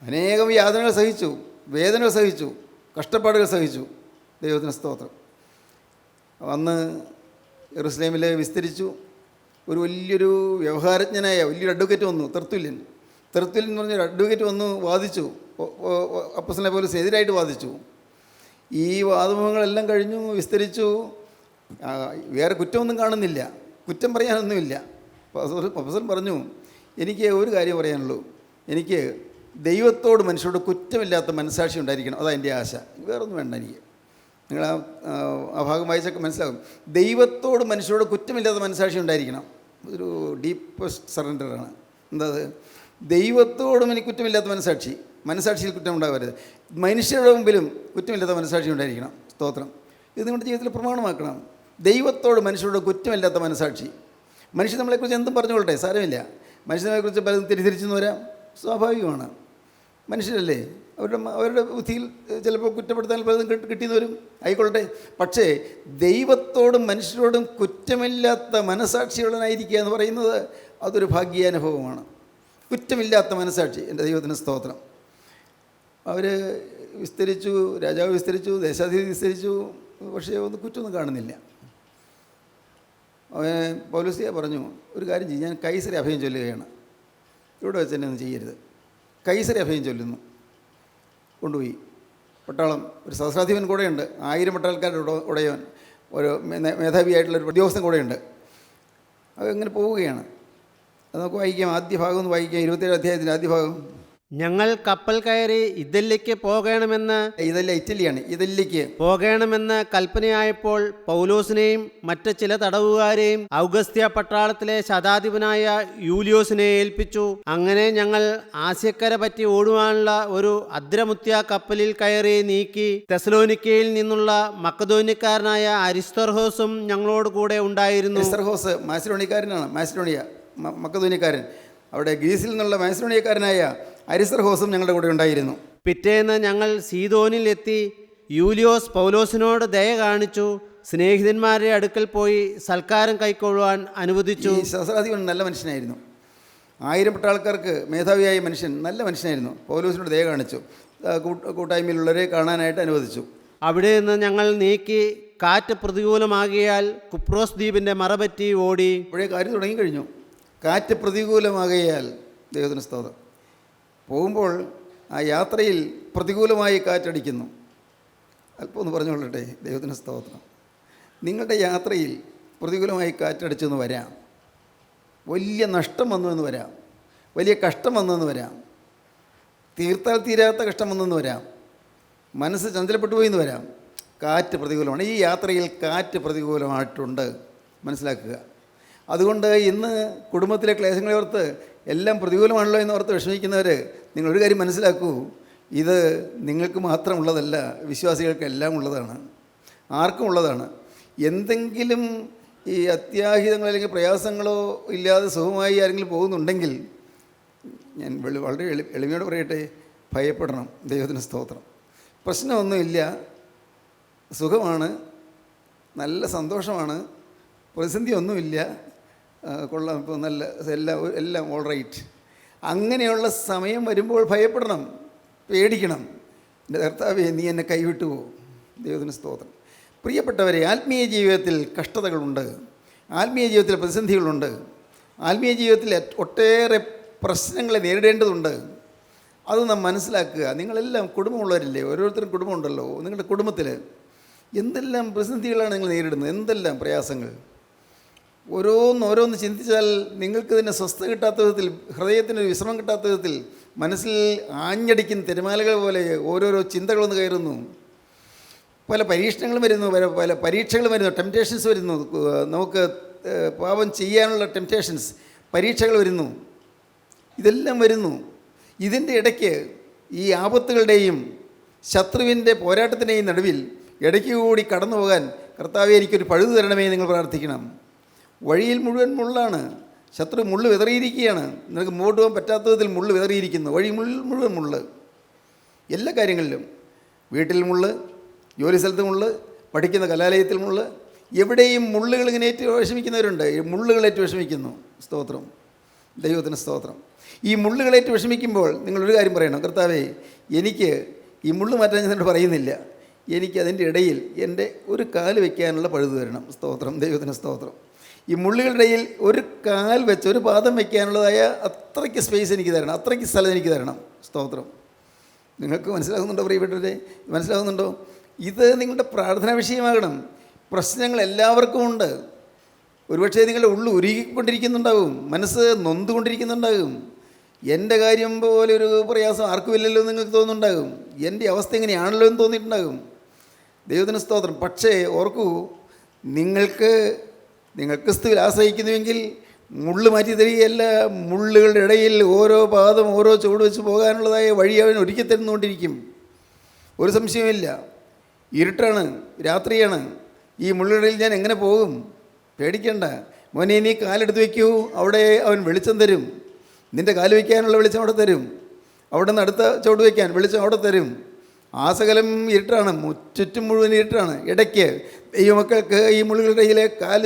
അനേകം യാതനകൾ സഹിച്ചു, വേദനകൾ സഹിച്ചു, കഷ്ടപ്പാടുകൾ സഹിച്ചു. ദൈവത്തിന് സ്തോത്രം. അന്ന് യെരൂശലേമിൽ വിസ്തരിച്ചു. ഒരു വലിയൊരു വ്യവഹാരജ്ഞനായ വലിയൊരു അഡ്വക്കേറ്റ് വന്നു, തെർത്തുല്യൻ എന്ന് പറഞ്ഞൊരു അഡ്വക്കേറ്റ് വന്നു വാദിച്ചു. അപ്പോസ്തലനെ പൗലോസിന് എതിരായിട്ട് വാദിച്ചു. ഈ വാദമുഖങ്ങളെല്ലാം കഴിഞ്ഞു, വിസ്തരിച്ചു. വേറെ കുറ്റമൊന്നും കാണുന്നില്ല, കുറ്റം പറയാനൊന്നുമില്ല. അപ്പോസ്തലൻ പറഞ്ഞു, എനിക്ക് ഒരു കാര്യം പറയാനുള്ളൂ, എനിക്ക് ദൈവത്തോട് മനുഷ്യരോട് കുറ്റമില്ലാത്ത മനസ്സാക്ഷി ഉണ്ടായിരിക്കണം, അതാണ് എൻ്റെ ആശ, വേറൊന്നും വേണ്ട എനിക്ക്. നിങ്ങൾ ആ ഭാഗം വായിച്ചൊക്കെ മനസ്സിലാകും. ദൈവത്തോട് മനുഷ്യരോട് കുറ്റമില്ലാത്ത മനസ്സാക്ഷി ഉണ്ടായിരിക്കണം. ഒരു ഡീപ്പസ്റ്റ് സറണ്ടറാണ്. എന്താ അത്? ദൈവത്തോടും എനിക്ക് കുറ്റമില്ലാത്ത മനസ്സാക്ഷിയിൽ കുറ്റം ഉണ്ടാവരുത്, മനുഷ്യരുടെ മുമ്പിലും കുറ്റമില്ലാത്ത മനസ്സാക്ഷി ഉണ്ടായിരിക്കണം. സ്തോത്രം. ഇത് നിങ്ങളുടെ ജീവിതത്തിൽ പ്രമാണമാക്കണം. ദൈവത്തോട് മനുഷ്യരോട് കുറ്റമില്ലാത്ത മനസ്സാക്ഷി. മനുഷ്യൻ നമ്മളെക്കുറിച്ച് എന്തും പറഞ്ഞുകൊള്ളട്ടെ, സാരമില്ല. മനുഷ്യനെക്കുറിച്ച് പലതും തിരിച്ചെന്ന് വരാം, സ്വാഭാവികമാണ്. മനുഷ്യരല്ലേ, അവരുടെ ബുദ്ധിയിൽ ചിലപ്പോൾ കുറ്റപ്പെടുത്താൻ പലതും കിട്ടിയെന്ന് വരും, ആയിക്കൊള്ളട്ടെ. പക്ഷേ ദൈവത്തോടും മനുഷ്യരോടും കുറ്റമില്ലാത്ത മനസാക്ഷിയുള്ളവനായിരിക്കുക എന്ന് പറയുന്നത് അതൊരു ഭാഗ്യാനുഭവമാണ്. കുറ്റമില്ലാത്ത മനസാക്ഷി, എൻ്റെ ദൈവത്തിന് സ്തോത്രം. അവർ വിസ്തരിച്ചു, രാജാവ് വിസ്തരിച്ചു, ദേശാധിപതി വിസ്തരിച്ചു, പക്ഷേ കുറ്റമൊന്നും കാണുന്നില്ല. പൗലോസ്യ പറഞ്ഞു, ഒരു കാര്യം ചെയ്യും, ഞാൻ കൈസരെ അഭയം ചൊല്ലുകയാണ്, ഇവിടെ വെച്ച് തന്നെ ഒന്നും ചെയ്യരുത്. കൈസരെ അഭയം ചൊല്ലുന്നു, കൊണ്ടുപോയി. പട്ടാളം, ഒരു സഹസ്രാധിപൻ കൂടെയുണ്ട്, 1000 പട്ടാൾക്കാരുടെ ഉടയവൻ, ഒരു മേധാവിയായിട്ടുള്ളൊരു ഉദ്യോഗസ്ഥൻ കൂടെയുണ്ട്. അതെങ്ങനെ പോവുകയാണ്, അത് നമുക്ക് വായിക്കാം. ആദ്യ ഭാഗം ഒന്ന് വായിക്കാം, 27 അധ്യായത്തിൻ്റെ ആദ്യ ഭാഗം. ഞങ്ങൾ കപ്പൽ കയറി ഇതല്യയ്ക്ക് പോകണമെന്ന്, ഇതല്ല ഇറ്റലിയാണ്, ഇതല്യയ്ക്ക് പോകണമെന്ന് കൽപ്പനയായപ്പോൾ പൗലോസിനെയും മറ്റ് ചില തടവുകാരെയും ഔഗസ്ത്യ പട്ടാളത്തിലെ ശതാധിപനായ യൂലിയോസിനെ ഏൽപ്പിച്ചു. അങ്ങനെ ഞങ്ങൾ ആസ്യക്കര പറ്റി ഓടുവാനുള്ള ഒരു അദ്രമുത്യ കപ്പലിൽ കയറി നീക്കി. തെസലോനിക്കയിൽ നിന്നുള്ള മക്കദോന്യക്കാരനായ അരിസ്തർഹോസും ഞങ്ങളോട് കൂടെ ഉണ്ടായിരുന്നു. അരിസ്തർഹോസ് മാസിഡോണിയക്കാരനാണ്, മക്കദോന്യക്കാരൻ. അവിടെ ഗ്രീസിൽ നിന്നുള്ള മാസിഡോണിയക്കാരനായ അരിസ്തർഹോസും ഞങ്ങളുടെ കൂടെ ഉണ്ടായിരുന്നു. പിറ്റേന്ന് ഞങ്ങൾ സീദോനിൽ എത്തി. യൂലിയോസ് പൗലോസിനോട് ദയ കാണിച്ചു സ്നേഹിതന്മാരുടെ അടുക്കൽ പോയി സൽക്കാരം കൈക്കൊള്ളുവാൻ അനുവദിച്ചു. ഈ സഹസ്രാധിപൻ നല്ല മനുഷ്യനായിരുന്നു, 1000 പട്ടാൾക്കാർക്ക് മേധാവിയായ മനുഷ്യൻ, നല്ല മനുഷ്യനായിരുന്നു. പൗലോസിനോട് ദയ കാണിച്ചു, കൂട്ടായ്മയിലുള്ളവരെ കാണാനായിട്ട് അനുവദിച്ചു. അവിടെ നിന്ന് ഞങ്ങൾ നീക്കി. കാറ്റ് പ്രതികൂലമാകിയാൽ കുപ്രോസ് ദ്വീപിൻ്റെ മറപറ്റി ഓടി. ഇപ്പോഴേ കാര്യം തുടങ്ങിക്കഴിഞ്ഞു. കാറ്റ് പ്രതികൂലമാകയാൽ, ദൈവത്തിന് സ്തോത്രം. പോകുമ്പോൾ ആ യാത്രയിൽ പ്രതികൂലമായി കാറ്റടിക്കുന്നു. അല്പം ഒന്ന് പറഞ്ഞുകൊള്ളട്ടെ, ദൈവത്തിന് സ്തോത്രം. നിങ്ങളുടെ യാത്രയിൽ പ്രതികൂലമായി കാറ്റടിച്ചെന്ന് വരാം, വലിയ നഷ്ടം വന്നു എന്ന് വരാം, വലിയ കഷ്ടം വന്നെന്ന് വരാം, തീർത്താൽ തീരാത്ത കഷ്ടം വന്നെന്ന് വരാം, മനസ്സ് ചഞ്ചലപ്പെട്ടു പോയി എന്ന് വരാം. കാറ്റ് പ്രതികൂലമാണ്. ഈ യാത്രയിൽ കാറ്റ് പ്രതികൂലമായിട്ടുണ്ട്, മനസ്സിലാക്കുക. അതുകൊണ്ട് ഇന്ന് കുടുംബത്തിലെ ക്ലേശങ്ങളെ ഓർത്ത് എല്ലാം പ്രതികൂലമാണല്ലോ എന്ന് ഓർത്ത് വിഷമിക്കുന്നവർ, നിങ്ങളൊരു കാര്യം മനസ്സിലാക്കൂ, ഇത് നിങ്ങൾക്ക് മാത്രമുള്ളതല്ല, വിശ്വാസികൾക്ക് എല്ലാം ഉള്ളതാണ്, ആർക്കും ഉള്ളതാണ്. എന്തെങ്കിലും ഈ അത്യാഹിതങ്ങളോ അല്ലെങ്കിൽ പ്രയാസങ്ങളോ ഇല്ലാതെ സുഖമായി ആരെങ്കിലും പോകുന്നുണ്ടെങ്കിൽ ഞാൻ വളരെ എളിമയോട് പറയട്ടെ, ഭയപ്പെടണം. ദൈവത്തിന് സ്തോത്രം. പ്രശ്നമൊന്നുമില്ല, സുഖമാണ്, നല്ല സന്തോഷമാണ്, പ്രതിസന്ധി ഒന്നുമില്ല, കൊള്ളാം, ഇപ്പോൾ നല്ല എല്ലാം ഓൾ റൈറ്റ്. അങ്ങനെയുള്ള സമയം വരുമ്പോൾ ഭയപ്പെടണം, പേടിക്കണം. എൻ്റെ കർത്താവേ, നീ എന്നെ കൈവിട്ടു പോകും. ദൈവത്തിന് സ്തോത്രം. പ്രിയപ്പെട്ടവരെ, ആത്മീയ ജീവിതത്തിൽ കഷ്ടതകളുണ്ട്, ആത്മീയ ജീവിതത്തിൽ പ്രതിസന്ധികളുണ്ട്, ആത്മീയ ജീവിതത്തിൽ ഒട്ടേറെ പ്രശ്നങ്ങളെ നേരിടേണ്ടതുണ്ട്. അത് നാം മനസ്സിലാക്കുക. നിങ്ങളെല്ലാം കുടുംബമുള്ളവരില്ലേ, ഓരോരുത്തരും കുടുംബമുണ്ടല്ലോ. നിങ്ങളുടെ കുടുംബത്തിൽ എന്തെല്ലാം പ്രതിസന്ധികളാണ് നിങ്ങൾ നേരിടുന്നത്, എന്തെല്ലാം പ്രയാസങ്ങൾ. ഓരോന്ന് ചിന്തിച്ചാൽ നിങ്ങൾക്ക് തന്നെ സ്വസ്ഥത കിട്ടാത്ത വിധത്തിൽ, ഹൃദയത്തിനൊരു വിശ്രമം കിട്ടാത്ത വിധത്തിൽ, മനസ്സിൽ ആഞ്ഞടിക്കുന്ന തിരമാലകൾ പോലെ ഓരോരോ ചിന്തകളൊന്ന് കയറുന്നു. പല പരീക്ഷണങ്ങളും വരുന്നു, പല പരീക്ഷകളും വരുന്നു, ടെംപ്റ്റേഷൻസ് വരുന്നു. നമുക്ക് പാപം ചെയ്യാനുള്ള ടെംപ്റ്റേഷൻസ്, പരീക്ഷകൾ വരുന്നു, ഇതെല്ലാം വരുന്നു. ഇതിൻ്റെ ഇടയ്ക്ക് ഈ ആപത്തുകളുടെയും ശത്രുവിൻ്റെ പോരാട്ടത്തിൻ്റെയും നടുവിൽ ഇടയ്ക്ക് കൂടി കടന്നു പോകാൻ കർത്താവേ എനിക്കൊരു പഴുതു തരണമേ നിങ്ങൾ പ്രാർത്ഥിക്കണം. വഴിയിൽ മുഴുവൻ മുള്ളാണ്, ശത്രു മുള്ള് വിതറിയിരിക്കുകയാണ്, നിനക്ക് മുമ്പോട്ട് പോകാൻ പറ്റാത്ത വിധത്തിൽ മുള്ള് വിതറിയിരിക്കുന്നു. വഴി മുഴുവൻ മുള്ള്, എല്ലാ കാര്യങ്ങളിലും. വീട്ടിൽ മുള്ള്, ജോലി സ്ഥലത്ത് മുള്ള്, പഠിക്കുന്ന കലാലയത്തിൽ മുള്ള്, എവിടെയും മുള്ളുകൾ ഇങ്ങനെ ഏറ്റു വിഷമിക്കുന്നവരുണ്ട്. മുള്ളുകളേറ്റ് വിഷമിക്കുന്നു. സ്തോത്രം, ദൈവത്തിന് സ്തോത്രം. ഈ മുള്ളുകളേറ്റ് വിഷമിക്കുമ്പോൾ നിങ്ങളൊരു കാര്യം പറയണം, കർത്താവേ എനിക്ക് ഈ മുള്ള് മാറ്റാൻ ഞാൻ എന്നോട് പറയുന്നില്ല, എനിക്ക് അതിൻ്റെ ഇടയിൽ എൻ്റെ ഒരു കാല് വയ്ക്കാനുള്ള പഴുതു തരണം. സ്തോത്രം, ദൈവത്തിന് സ്തോത്രം. ഈ മുള്ളുകളുടെ ഇടയിൽ ഒരു കാൽ വെച്ച് ഒരു പാദം വയ്ക്കാനുള്ളതായ അത്രയ്ക്ക് സ്പേസ് എനിക്ക് തരണം, അത്രയ്ക്ക് സ്ഥലം എനിക്ക് തരണം. സ്തോത്രം. നിങ്ങൾക്ക് മനസ്സിലാകുന്നുണ്ടോ പ്രിയപ്പെട്ടവരെ? മനസ്സിലാകുന്നുണ്ടോ? ഇത് നിങ്ങളുടെ പ്രാർത്ഥനാ വിഷയമാകണം. പ്രശ്നങ്ങൾ എല്ലാവർക്കും ഉണ്ട്. ഒരുപക്ഷെ നിങ്ങളുടെ ഉള്ളു ഉരുകിക്കൊണ്ടിരിക്കുന്നുണ്ടാകും, മനസ്സ് നൊന്തുകൊണ്ടിരിക്കുന്നുണ്ടാകും. എൻ്റെ കാര്യം പോലെ ഒരു പ്രയാസം ആർക്കുമില്ലല്ലോ എന്ന് നിങ്ങൾക്ക് തോന്നുന്നുണ്ടാകും. എൻ്റെ അവസ്ഥ എങ്ങനെയാണല്ലോ എന്ന് തോന്നിയിട്ടുണ്ടാകും. ദൈവത്തിന് സ്തോത്രം. പക്ഷേ ഓർക്കൂ, നിങ്ങൾ ക്രിസ്തുവിൽ ആശ്രയിക്കുന്നുവെങ്കിൽ മുള്ള് മാറ്റി തരികയല്ല, മുള്ളുകളുടെ ഇടയിൽ ഓരോ പാദം ഓരോ ചുവട് വെച്ച് പോകാനുള്ളതായ വഴി അവൻ ഒരുക്കി തരുന്നുകൊണ്ടിരിക്കും. ഒരു സംശയമില്ല. ഇരുട്ടാണ്, രാത്രിയാണ്, ഈ മുള്ളുകളിൽ ഞാൻ എങ്ങനെ പോകും? പേടിക്കണ്ട മോനെ, നീ കാലെടുത്ത് വയ്ക്കൂ, അവിടെ അവൻ വെളിച്ചം തരും. നിൻ്റെ കാല് വയ്ക്കാനുള്ള വെളിച്ചം അവിടെ തരും. അവിടെ നിന്ന് അടുത്ത ചുവട് വയ്ക്കാൻ വെളിച്ചം അവിടെ തരും. ആ സകലം ഇരുട്ടാണ്, ചുറ്റും മുഴുവൻ ഇരുട്ടാണ്. ഇടയ്ക്ക് ദൈവമക്കൾക്ക് ഈ മുള്ളുകളുടെ ഇടയിലെ കാൽ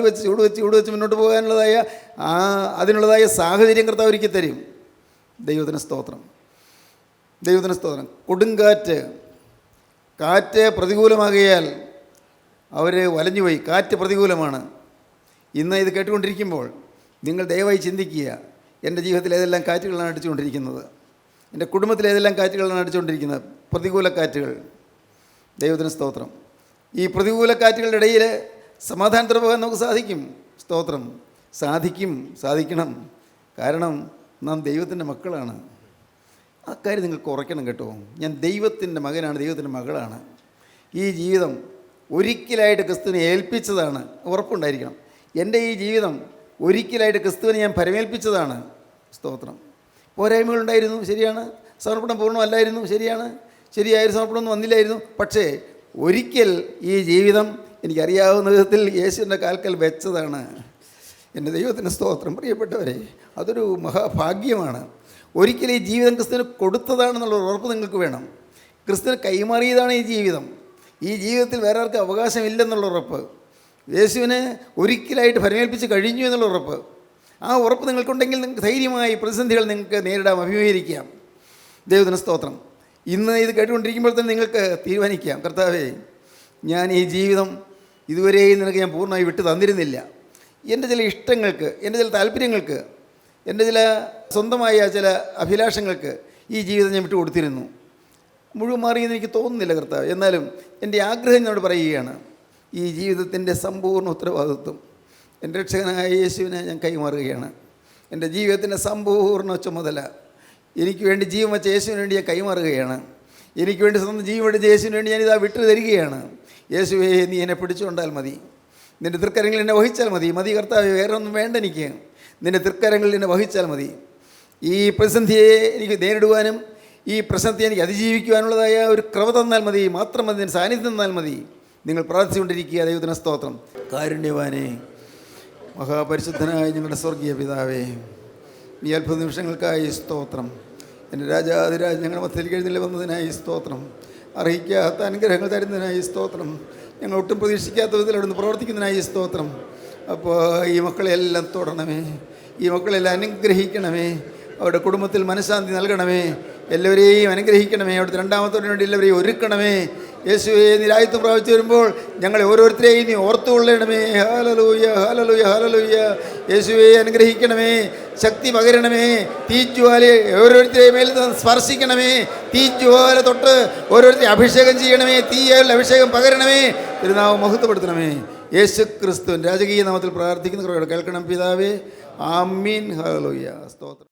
വെച്ച് ചൂട് വെച്ച് മുന്നോട്ട് പോകാനുള്ളതായ അതിനുള്ളതായ സാഹചര്യം കർത്താവ് ഒരുക്കി തരും. ദൈവത്തിന് സ്തോത്രം. കാറ്റ് പ്രതികൂലമാകിയാൽ അവർ വലഞ്ഞുപോയി. കാറ്റ് പ്രതികൂലമാണ്. ഇന്ന് ഇത് കേട്ടുകൊണ്ടിരിക്കുമ്പോൾ നിങ്ങൾ ദയവായി ചിന്തിക്കുക, എൻ്റെ ജീവിതത്തിൽ ഏതെല്ലാം കാറ്റുകളാണ് അടിച്ചുകൊണ്ടിരിക്കുന്നത്, എൻ്റെ കുടുംബത്തിൽ ഏതെല്ലാം കാറ്റുകളാണ് അടിച്ചുകൊണ്ടിരിക്കുന്നത്, പ്രതികൂല കാറ്റുകൾ. ദൈവത്തിന് സ്തോത്രം. ഈ പ്രതികൂല കാറ്റുകളുടെ ഇടയിൽ സമാധാനത്തോടെ പോകാൻ നമുക്ക് സാധിക്കും. സ്തോത്രം. സാധിക്കണം. കാരണം നാം ദൈവത്തിൻ്റെ മക്കളാണ്. ആ കാര്യം നിങ്ങൾക്ക് ഉറയ്ക്കണം കേട്ടോ. ഞാൻ ദൈവത്തിൻ്റെ മകനാണ്, ദൈവത്തിൻ്റെ മകളാണ്. ഈ ജീവിതം ഒരിക്കലായിട്ട് ക്രിസ്തുവിനെ ഏൽപ്പിച്ചതാണ്. ഉറപ്പുണ്ടായിരിക്കണം. എൻ്റെ ഈ ജീവിതം ഒരിക്കലായിട്ട് ക്രിസ്തുവിനെ ഞാൻ പരമേൽപ്പിച്ചതാണ്. സ്തോത്രം. പോരായ്മകളുണ്ടായിരുന്നു, ശരിയാണ്. സമർപ്പണം പൂർണ്ണമല്ലായിരുന്നു, ശരിയാണ്. ശരിയായൊരു സമർപ്പണമൊന്നും വന്നില്ലായിരുന്നു. പക്ഷേ ഒരിക്കൽ ഈ ജീവിതം എനിക്കറിയാവുന്ന വിധത്തിൽ യേശുവിൻ്റെ കാൽക്കൽ വെച്ചതാണ്. എൻ്റെ ദൈവത്തിൻ്റെ സ്തോത്രം. പ്രിയപ്പെട്ടവരെ, അതൊരു മഹാഭാഗ്യമാണ്. ഒരിക്കൽ ഈ ജീവിതം ക്രിസ്തുവിന് കൊടുത്തതാണെന്നുള്ള ഉറപ്പ് നിങ്ങൾക്ക് വേണം. ക്രിസ്തുവിന് കൈമാറിയതാണ് ഈ ജീവിതം. ഈ ജീവിതത്തിൽ വേറെ ആർക്കും അവകാശമില്ലെന്നുള്ള ഉറപ്പ്. യേശുവിന് ഒരിക്കലായിട്ട് പരമേൽപ്പിച്ച് കഴിഞ്ഞു എന്നുള്ള ഉറപ്പ്. ആ ഉറപ്പ് നിങ്ങൾക്കുണ്ടെങ്കിൽ നിങ്ങൾക്ക് ധൈര്യമായി പ്രതിസന്ധികൾ നിങ്ങൾക്ക് നേരിടാം, അഭിമുഖീകരിക്കാം. ദൈവത്തിന് സ്തോത്രം. ഇന്ന് ഇത് കേട്ടുകൊണ്ടിരിക്കുമ്പോൾ തന്നെ നിങ്ങൾക്ക് തീരുമാനിക്കാം, കർത്താവേ, ഞാൻ ഈ ജീവിതം ഇതുവരെയും നിനക്ക് ഞാൻ പൂർണ്ണമായി വിട്ടു തന്നിരുന്നില്ല. എൻ്റെ ചില ഇഷ്ടങ്ങൾക്ക്, എൻ്റെ ചില താല്പര്യങ്ങൾക്ക്, എൻ്റെ ചില സ്വന്തമായ ചില അഭിലാഷങ്ങൾക്ക് ഈ ജീവിതം ഞാൻ വിട്ടു കൊടുത്തിരുന്നു. മുഴുവൻ മാറിയെന്ന് എനിക്ക് തോന്നുന്നില്ല കർത്താവ്. എന്നാലും എൻ്റെ ആഗ്രഹം എന്നോട് പറയുകയാണ്, ഈ ജീവിതത്തിൻ്റെ സമ്പൂർണ്ണ ഉത്തരവാദിത്വം എൻ്റെ രക്ഷകനായ യേശുവിനെ ഞാൻ കൈമാറുകയാണ്. എൻ്റെ ജീവിതത്തിൻ്റെ സമ്പൂർണ്ണ ചുമതല എനിക്ക് വേണ്ടി ജീവൻ വച്ച യേശുവിന് വേണ്ടി ഞാൻ കൈമാറുകയാണ്. എനിക്ക് വേണ്ടി സ്വന്തം ജീവൻ വെടിച്ച യേശുവിന് വേണ്ടി ഞാനിതാ വിട്ടു തരികയാണ്. യേശുവേ, നീ എന്നെ പിടിച്ചുകൊണ്ടാൽ മതി. നിൻ്റെ തൃക്കരങ്ങളിൽ എന്നെ വഹിച്ചാൽ മതി കർത്താവേ, വേറെ ഒന്നും വേണ്ട എനിക്ക്. നിൻ്റെ തൃക്കരങ്ങളിൽ എന്നെ വഹിച്ചാൽ മതി. ഈ പ്രതിസന്ധിയെ എനിക്ക് നേരിടുവാനും ഈ പ്രശ്നത്തെ എനിക്ക് അതിജീവിക്കുവാനുള്ളതായ ഒരു കൃപ തന്നാൽ മതി, മാത്രം മതി, നിൻ്റെ സാന്നിധ്യം തന്നാൽ മതി. നിങ്ങൾ പ്രാർത്ഥിച്ചുകൊണ്ടിരിക്കുക. ദൈവത്തിന് സ്തോത്രം. കാരുണ്യവാനേ, മഹാപരിശുദ്ധനായ ഞങ്ങളുടെ സ്വർഗീയ പിതാവേ, ഈ അത്ഭുത നിമിഷങ്ങൾക്കായി സ്തോത്രം. എൻ്റെ രാജാതിരാജ് ഞങ്ങളുടെ മധ്യത്തിൽ എഴുന്നള്ളി വന്നതിനായി സ്തോത്രം. അറിയിക്കാത്ത അനുഗ്രഹങ്ങൾ തരുന്നതിനായി സ്തോത്രം. ഞങ്ങൾ ഒട്ടും പ്രതീക്ഷിക്കാത്ത വിധത്തിൽ അവിടുന്ന് പ്രവർത്തിക്കുന്നതിനായി സ്തോത്രം. അപ്പോൾ ഈ മക്കളെല്ലാം തൊടണമേ, ഈ മക്കളെല്ലാം അനുഗ്രഹിക്കണമേ, അവരുടെ കുടുംബത്തിൽ മനഃശാന്തി നൽകണമേ, എല്ലാവരെയും അനുഗ്രഹിക്കണമേ, അവിടുത്തെ രണ്ടാമത്തോടിന് വേണ്ടി എല്ലാവരെയും ഒരുക്കണമേ. യേശുവേ, നിരായത്വം പ്രാപിച്ചു വരുമ്പോൾ ഞങ്ങളെ ഓരോരുത്തരെയും നീ ഓർത്തുകൊള്ളണമേ. Hallelujah, hallelujah, hallelujah. യേശുവേ, അനുഗ്രഹിക്കണമേ, ശക്തി പകരണമേ, തീജ്വാല ഓരോരുത്തരെയും മേൽ സ്പർശിക്കണമേ, തീജ്വാല തൊട്ട് ഓരോരുത്തരെ അഭിഷേകം ചെയ്യണമേ, തീയാൽ അഭിഷേകം പകരണമേ, തിരുനാമം മഹത്വപ്പെടുത്തണമേ. യേശു ക്രിസ്തുവിൻ രാജകീയ നാമത്തിൽ പ്രാർത്ഥിക്കുന്ന കേൾക്കണം പിതാവേ. ആമീൻ. ഹല്ലേലൂയ. സ്തോത്രം.